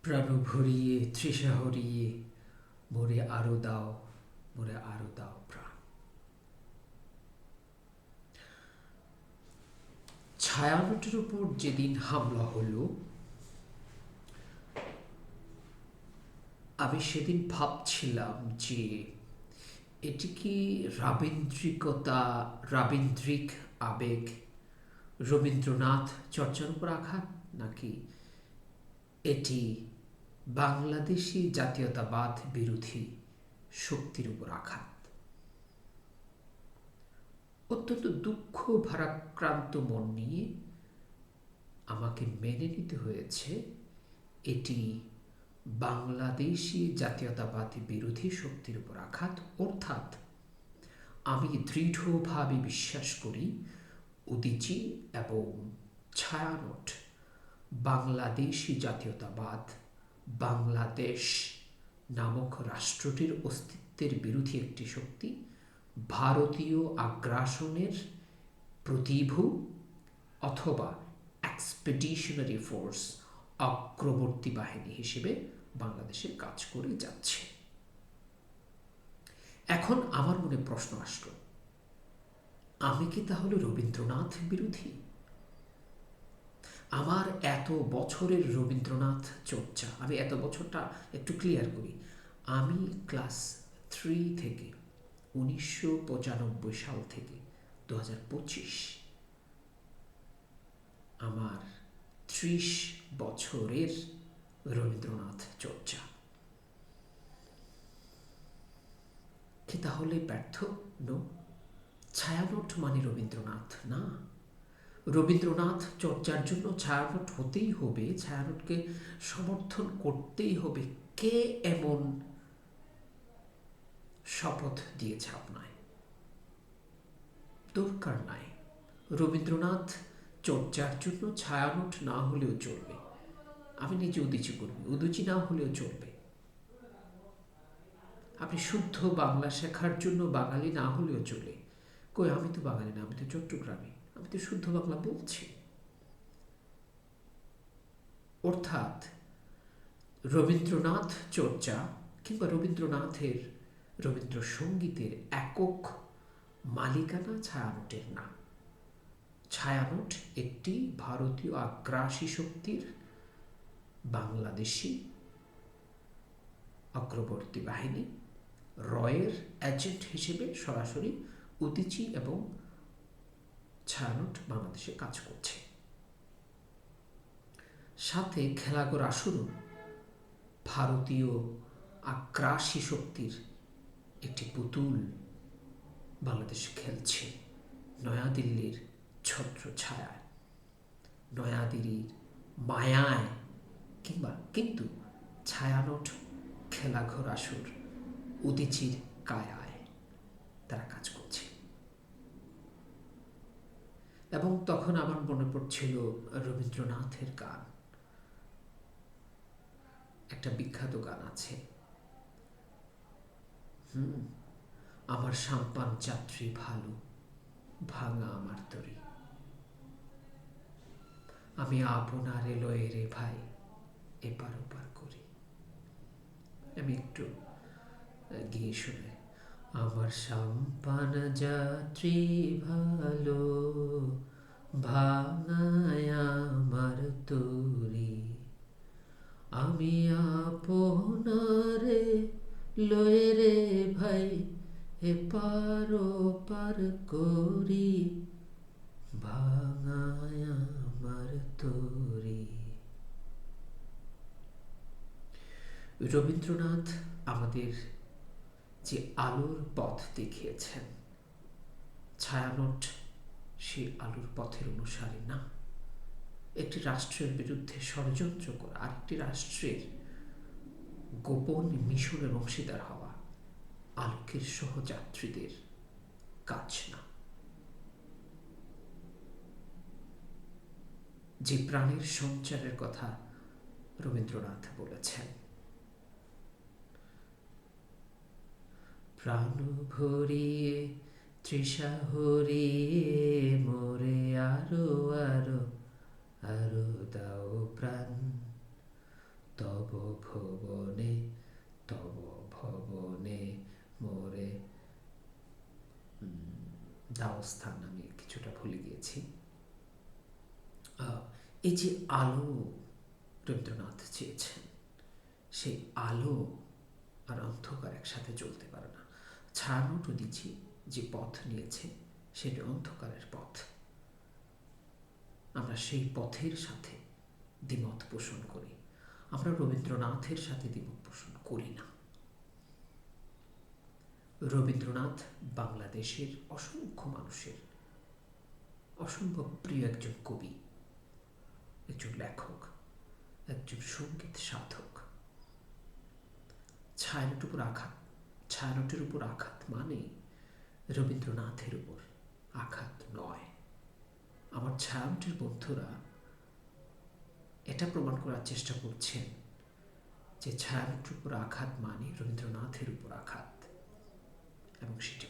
প্রাণ ভরিয়ে তৃষা হরিয়ে মোরে আরো দাও, মোরে আরো দাও প্রাণ। ছায়ানটের উপর যেদিন হামলা হলো, আমি সেদিন ভাবছিলাম যে এটি কি রাবীন্দ্রিক আবেগ, রবীন্দ্রনাথ চর্চার উপর আঘাত, নাকি এটি বাংলাদেশি জাতীয়তাবাদ বিরোধী শক্তির উপর আঘাত। অত্যন্ত দুঃখ ভারাক্রান্ত মন নিয়ে আমাকে মেনে নিতে হয়েছে এটি বাংলাদেশি জাতীয়তাবাদী বিরোধী শক্তির উপর আঘাত। অর্থাৎ আমি দৃঢ়ভাবে বিশ্বাস করি উদীচী এবং ছায়ানট বাংলাদেশি জাতীয়তাবাদ, বাংলাদেশ নামক রাষ্ট্রটির অস্তিত্বের বিরোধী একটি শক্তি, ভারতীয় আগ্রাসনের প্রতিভূ অথবা এক্সপেডিশনারি ফোর্স, অগ্রবর্তী বাহিনী হিসেবে বাংলাদেশে কাজ করে যাচ্ছে। এখন আমার মনে প্রশ্ন আসলো, আমি কি তাহলে রবীন্দ্রনাথ বিরোধী? আমার এত বছরের রবীন্দ্রনাথ চর্চা, আমি এত বছরটা একটু ক্লিয়ার করি। আমি ক্লাস 3 থেকে 1995 সাল থেকে 2025, আমার 30 বছরের রবীন্দ্রনাথ চর্চা কি তাহলে ব্যর্থ? নো। ছায়ানট মানে রবীন্দ্রনাথ না। রবীন্দ্রনাথ চর্চার জন্য ছায়ানট হতেই হবে, ছায়ানটকে সমর্থন করতেই হবে। কে এমন শপথ দিয়েছে আপনায়? দরকার নাই। রবীন্দ্রনাথ চর্চার জন্য ছায়ানট না হলেও চলবে। আমি নিজে উদীচী করবি, উদীচী না হলেও চলবে। আপনি শুদ্ধ বাংলা শেখার জন্য বাঙালি না হলেও চলে। কই, আমি তো বাঙালি না, আমি তো চট্টগ্রামী, আমি তো শুদ্ধ বাংলা বলছি। অর্থাৎ রবীন্দ্রনাথ চর্চা কিংবা রবীন্দ্রসঙ্গীতের একক মালিকানা ছায়ানটের না। ছায়ানট একটি ভারতীয় আগ্রাসী শক্তির বাংলাদেশি অগ্রবর্তী বাহিনী রয়ের এজেন্ট হিসেবে সরাসরি উদীচী এবং ছায়ানট বাংলাদেশে কাজ করছে। সাথে খেলাঘর আসরও ভারতীয় আগ্রাসী শক্তির একটি পুতুল বাংলাদেশ খেলছে নয়াদিল্লির ছত্র ছায়ায়, নয়াদিল্লির মায়ায়। কিন্তু ছায়ানট খেলাঘর আসর উদীচীর কায়ায় তারা কাজ করছে। এবং তখন আমার মনে পড়ছিল রবীন্দ্রনাথের গান, একটা বিখ্যাত গান আছে, আমার সাম্পান যাত্রী ভালো, ভাঙা আমার তরি, আমি আপনার লয়ে রে ভাই এপার ওপার করি। আমি একটু গিয়ে শুনে, আমার সাম্পান যাত্রী ভালো, ভাঙায় আমার তরি, আমি আপনারে লয়ে রে ভাই এপার ওপার করি, ভাঙায় আমার তরি। রবীন্দ্রনাথ আমাদের যে আলোর পথ দেখিয়েছেন, ছায়ানট সেই আলোর পথের অনুসারী না। একটি রাষ্ট্রের বিরুদ্ধে ষড়যন্ত্র করা, আরেকটি রাষ্ট্রের গোপন মিশনের অংশীদার হওয়া আলোকের সহযাত্রীদের কাজ না। যে প্রাণের সঞ্চারের কথা রবীন্দ্রনাথ বলেছেন, প্রাণ ভরিয়ে তৃষা হরিয়ে মোরে আরো আরো আরো দাও প্রাণ, তব ভুবনে তব ভবনে মোরে দাওস্থান আমি কিছুটা ভুলে গিয়েছি। এই যে আলো রবীন্দ্রনাথ চেয়েছেন, সেই আলো আর অন্ধকার একসাথে চলতে পারে না। ছায়ানট উদীচী যে পথ নিয়েছে সেটি অন্ধকারের পথ। আমরা সেই পথের সাথে দ্বিমত পোষণ করি, আমরা রবীন্দ্রনাথের সাথে দ্বিমত পোষণ করি না। রবীন্দ্রনাথ বাংলাদেশের অসংখ্য মানুষের অসম্ভব প্রিয় একজন কবি, একজন লেখক, একজন সঙ্গীত সাধক। ছায়ানটের উপর আঘাত মানে রবীন্দ্রনাথের উপর আঘাত নয়। আমার ছায়ানটের বন্ধুরা এটা প্রমাণ করার চেষ্টা করছেন যে ছায়ানটের উপর আঘাত মানে রবীন্দ্রনাথের উপর আঘাত, এবং সেটি